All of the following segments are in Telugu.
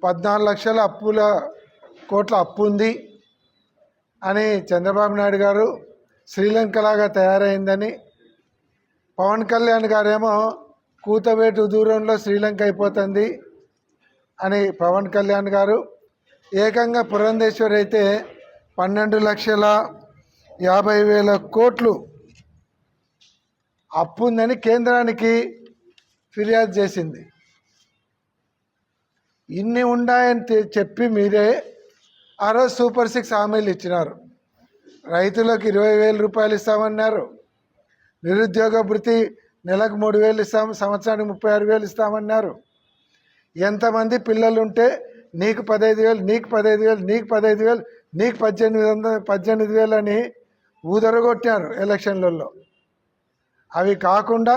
14 లక్షల కోట్ల అప్పు ఉంది అని చంద్రబాబు నాయుడు గారు శ్రీలంకలాగా తయారైందని, పవన్ కళ్యాణ్ గారేమో కూతవేటు దూరంలో శ్రీలంక అయిపోతుంది అని పవన్ కళ్యాణ్ గారు, ఏకంగా పురంధేశ్వరి అయితే 12,50,000 కోట్లు అప్పు ఉందని కేంద్రానికి ఫిర్యాదు చేసింది. ఇన్ని ఉన్నాయని చెప్పి మీరే ఆ రోజు సూపర్ 6 హామీలు ఇచ్చినారు. రైతులకు 20,000 రూపాయలు ఇస్తామన్నారు, నిరుద్యోగ భృతి నెలకు 3,000 ఇస్తాము, సంవత్సరానికి 36,000 ఇస్తామన్నారు. ఎంతమంది పిల్లలు ఉంటే నీకు 15,000, నీకు 15,000, నీకు 15,000, నీకు 18,000 అని ఊదరగొట్టారు ఎలక్షన్లలో. అవి కాకుండా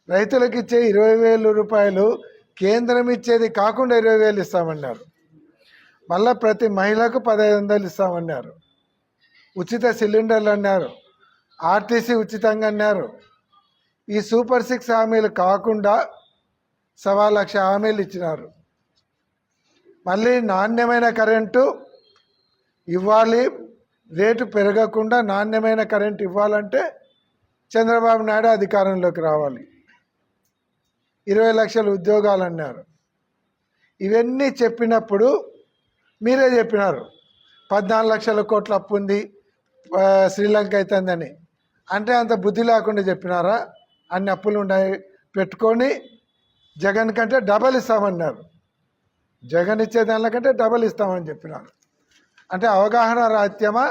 రైతులకు ఇచ్చే 20,000 రూపాయలు కేంద్రం ఇచ్చేది కాకుండా 20,000 ఇస్తామన్నారు. మళ్ళీ ప్రతి మహిళకు 1,500 ఇస్తామన్నారు. ఉచిత సిలిండర్లు అన్నారు, ఆర్టీసీ ఉచితంగా అన్నారు. ఈ సూపర్ 6 హామీలు కాకుండా 1,00,000 హామీలు ఇచ్చినారు. మళ్ళీ నాణ్యమైన కరెంటు ఇవ్వాలి, రేటు పెరగకుండా నాణ్యమైన కరెంటు ఇవ్వాలంటే చంద్రబాబు నాయుడు అధికారంలోకి రావాలి. 20 లక్షల ఉద్యోగాలు అన్నారు. ఇవన్నీ చెప్పినప్పుడు మీరే చెప్పినారు 14 లక్షల కోట్ల అప్పు ఉంది శ్రీలంక అవుతుందని. అంటే అంత బుద్ధి లేకుండా చెప్పినారా? అన్ని అప్పులు ఉన్నాయి పెట్టుకొని జగన్ కంటే డబల్ ఇస్తామన్నారు. జగన్ ఇచ్చే దానికంటే డబల్ ఇస్తామని చెప్పినారు. అంటే అవగాహన రాహిత్యమా,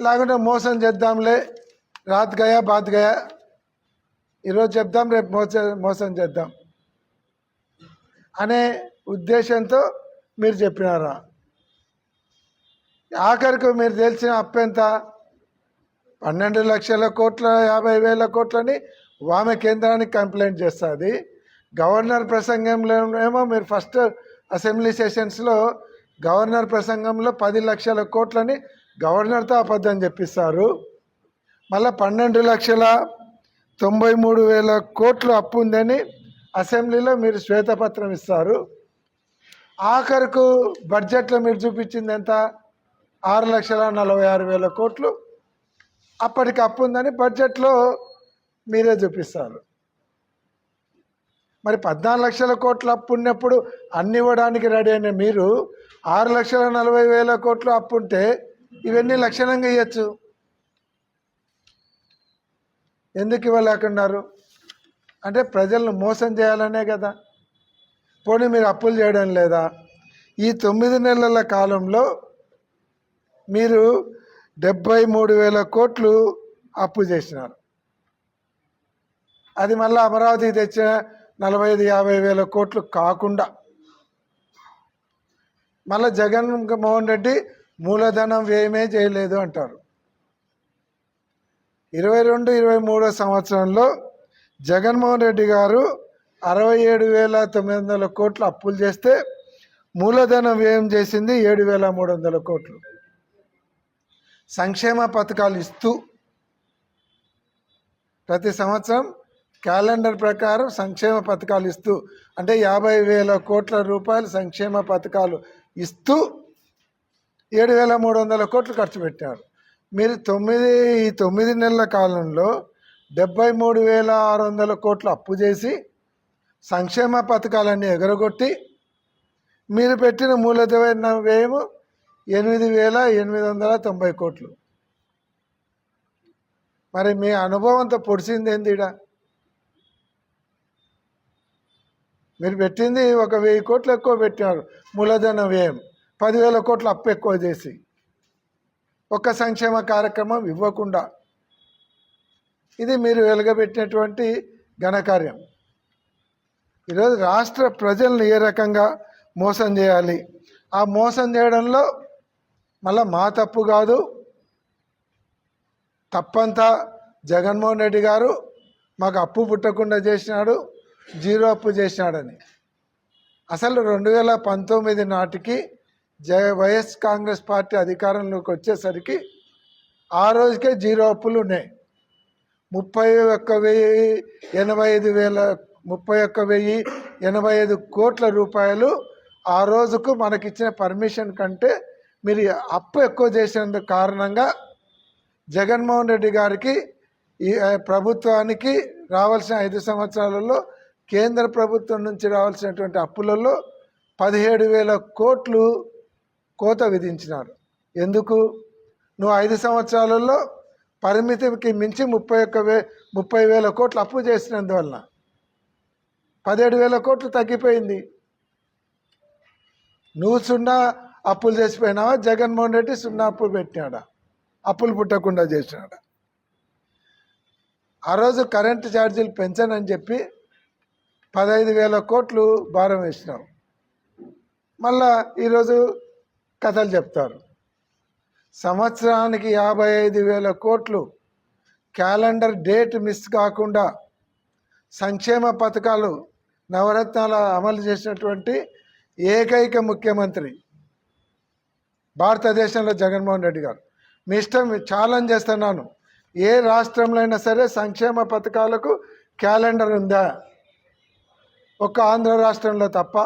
లేకుంటే మోసం చేద్దాంలే, రాత్ గయా బాత్ గయా, ఈరోజు చెప్దాం రేపు మోసం చేద్దాం అనే ఉద్దేశంతో మీరు చెప్పినారా? ఆఖరికి మీరు తెలిసిన అప్పు ఎంత? 12,50,000 కోట్లని ఆమె కేంద్రానికి కంప్లైంట్ చేస్తుంది. గవర్నర్ ప్రసంగంలో ఏమో మీరు ఫస్ట్ అసెంబ్లీ సెషన్స్లో గవర్నర్ ప్రసంగంలో 10 లక్షల కోట్లని గవర్నర్తో అబద్ధం చెప్పిస్తారు. మళ్ళీ 12,93,000 కోట్లు అప్పు ఉందని అసెంబ్లీలో మీరు శ్వేతపత్రం ఇస్తారు. ఆఖరుకు బడ్జెట్లో మీరు చూపించింది ఎంత? 6,46,000 కోట్లు అప్పటికి అప్పు ఉందని బడ్జెట్లో మీరే చూపిస్తారు. మరి 14 లక్షల కోట్ల అప్పు ఉన్నప్పుడు అన్ని ఇవ్వడానికి రెడీ అయిన మీరు 6,40,000 కోట్లు అప్పు ఉంటే ఇవన్నీ లక్షణంగా ఇవ్వచ్చు. ఎందుకు ఇవ్వలేకున్నారు? అంటే ప్రజలను మోసం చేయాలనే కదా. పోనీ మీరు అప్పులు చేయడం లేదా? ఈ 9 నెలల కాలంలో మీరు 73,000 కోట్లు అప్పు చేసినారు. అది మళ్ళీ అమరావతి తెచ్చిన 45,000-50,000 కోట్లు కాకుండా మళ్ళీ జగన్మోహన్ రెడ్డి మూలధనం వ్యయమే చేయలేదు అంటారు. 22-23 సంవత్సరంలో జగన్మోహన్ రెడ్డి గారు 67,900 కోట్లు అప్పులు చేస్తే మూలధనం వ్యయం చేసింది 7,300 కోట్లు. సంక్షేమ పథకాలు ఇస్తూ ప్రతి సంవత్సరం క్యాలెండర్ ప్రకారం సంక్షేమ పథకాలు ఇస్తూ అంటే 50,000 కోట్ల రూపాయలు సంక్షేమ పథకాలు ఇస్తూ 7,300 కోట్లు ఖర్చు పెట్టారు. మీరు 9 నెలల కాలంలో 73,600 కోట్లు అప్పు చేసి సంక్షేమ పథకాలన్నీ ఎగరగొట్టి మీరు పెట్టిన మూలధన వ్యయము 8,890 కోట్లు. మరి మీ అనుభవంతో పొడిచింది ఏంది? మీరు పెట్టింది 1,000 కోట్లు ఎక్కువ పెట్టినారు మూలధన వ్యయం, 10,000 కోట్లు అప్పు ఎక్కువ చేసి ఒక్క సంక్షేమ కార్యక్రమం ఇవ్వకుండా. ఇది మీరు వెలగబెట్టినటువంటి ఘనకార్యం. ఈరోజు రాష్ట్ర ప్రజలను ఏ రకంగా మోసం చేయాలి, ఆ మోసం చేయడంలో మళ్ళీ మా తప్పు కాదు, తప్పంతా జగన్మోహన్ రెడ్డి గారు మాకు అప్పు పుట్టకుండా చేసినాడు, జీరో అప్పు చేసినాడని. అసలు 2019 నాటికి వైఎస్ కాంగ్రెస్ పార్టీ అధికారంలోకి వచ్చేసరికి ఆ రోజుకే జీరో అప్పులు ఉన్నాయి. 31,085 కోట్ల రూపాయలు ఆ రోజుకు మనకిచ్చిన పర్మిషన్ కంటే మీరు అప్పు ఎక్కువ చేసినందుకు కారణంగా జగన్మోహన్ రెడ్డి గారికి ఈ ప్రభుత్వానికి రావాల్సిన 5 సంవత్సరాలలో కేంద్ర ప్రభుత్వం నుంచి రావాల్సినటువంటి అప్పులలో 17,000 కోట్లు కోత విధించినారు. ఎందుకు? నువ్వు 5 సంవత్సరాలలో పరిమితికి మించి 30,000 కోట్లు అప్పు చేసినందువలన 17,000 కోట్లు తగ్గిపోయింది. నువ్వు సున్నా అప్పులు చేసిపోయినావా? జగన్మోహన్ రెడ్డి సున్నా అప్పులు పెట్టినాడా? అప్పులు పుట్టకుండా చేసినాడా? ఆ రోజు కరెంటు ఛార్జీలు పెంచనని చెప్పి 15,000 కోట్లు భారం వేసినావు. మళ్ళా ఈరోజు కథలు చెప్తారు. సంవత్సరానికి 55,000 కోట్లు క్యాలెండర్ డేట్ మిస్ కాకుండా సంక్షేమ పథకాలు నవరత్నాలు అమలు చేసినటువంటి ఏకైక ముఖ్యమంత్రి భారతదేశంలో జగన్మోహన్ రెడ్డి గారు. మీ ఇష్టం, ఛాలెంజ్ చేస్తున్నాను. ఏ రాష్ట్రంలో అయినా సరే సంక్షేమ పథకాలకు క్యాలెండర్ ఉందా? ఒక్క ఆంధ్ర రాష్ట్రంలో తప్ప.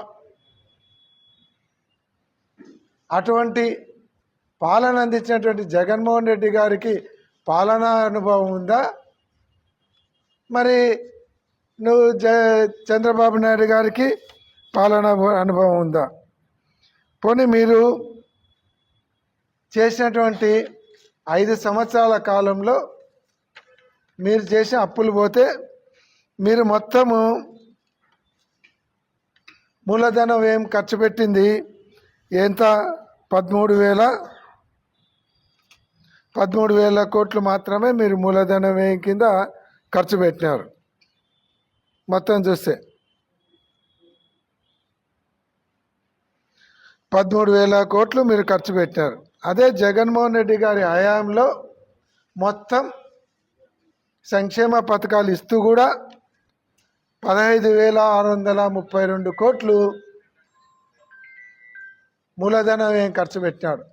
అటువంటి పాలన అందించినటువంటి జగన్మోహన్ రెడ్డి గారికి పాలనా అనుభవం ఉందా? మరి నువ్వు చంద్రబాబు నాయుడు గారికి పాలనా అనుభవం ఉందా? పోనీ మీరు చేసినటువంటి 5 సంవత్సరాల కాలంలో మీరు చేసిన అప్పులు పోతే మీరు మొత్తము మూలధనం ఏం ఖర్చు పెట్టింది ఎంత? 13,000 కోట్లు మాత్రమే మీరు మూలధనం వ్యయం కింద ఖర్చు పెట్టినారు. మొత్తం చూస్తే 13,000 కోట్లు మీరు ఖర్చు పెట్టినారు. అదే జగన్మోహన్ రెడ్డి గారి హయాంలో మొత్తం సంక్షేమ పథకాలు ఇస్తూ కూడా 15,632 కోట్లు మూలధనం ఏం ఖర్చు పెట్టినాడు.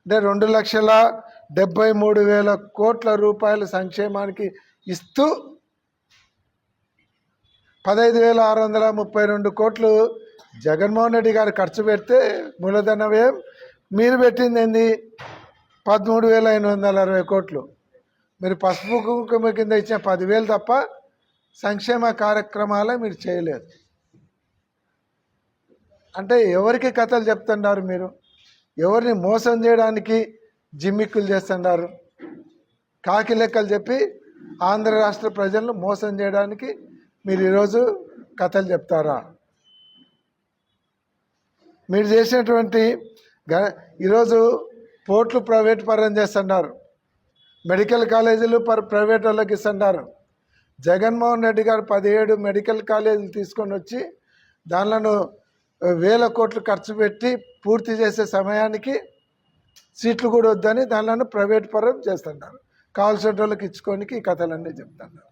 అంటే 2,73,000 కోట్ల రూపాయల సంక్షేమానికి ఇస్తూ 15,632 కోట్లు జగన్మోహన్ రెడ్డి గారు ఖర్చు పెడితే మూలధన వ్యయం మీరు పెట్టింది ఏంది? 13,860 కోట్లు. మీరు పసుపు కుంకుమ కింద ఇచ్చిన 10,000 తప్ప సంక్షేమ కార్యక్రమాలే మీరు చేయలేదు. అంటే ఎవరికి కథలు చెప్తున్నారు మీరు? ఎవరిని మోసం చేయడానికి జిమ్మిక్కులు చేస్తున్నారు? కాకి లెక్కలు చెప్పి ఆంధ్ర రాష్ట్ర ప్రజలను మోసం చేయడానికి మీరు ఈరోజు కథలు చెప్తారా? మీరు చేసినటువంటి ఈరోజు పోర్ట్లు ప్రైవేట్ పరం చేస్తున్నారు, మెడికల్ కాలేజీలు ప్రైవేట్ వాళ్ళకి ఇస్తున్నారు. జగన్మోహన్ రెడ్డి గారు 17 మెడికల్ కాలేజీలు తీసుకొని వచ్చి దానిలను 1,000 కోట్లు ఖర్చు పెట్టి పూర్తి చేసే సమయానికి సీట్లు కూడా వద్దని దానిలను ప్రైవేట్ పరం చేస్తున్నారు. కావాల్సిన వాళ్ళకి ఇచ్చుకోనికి ఈ కథలన్నీ చెప్తున్నారు.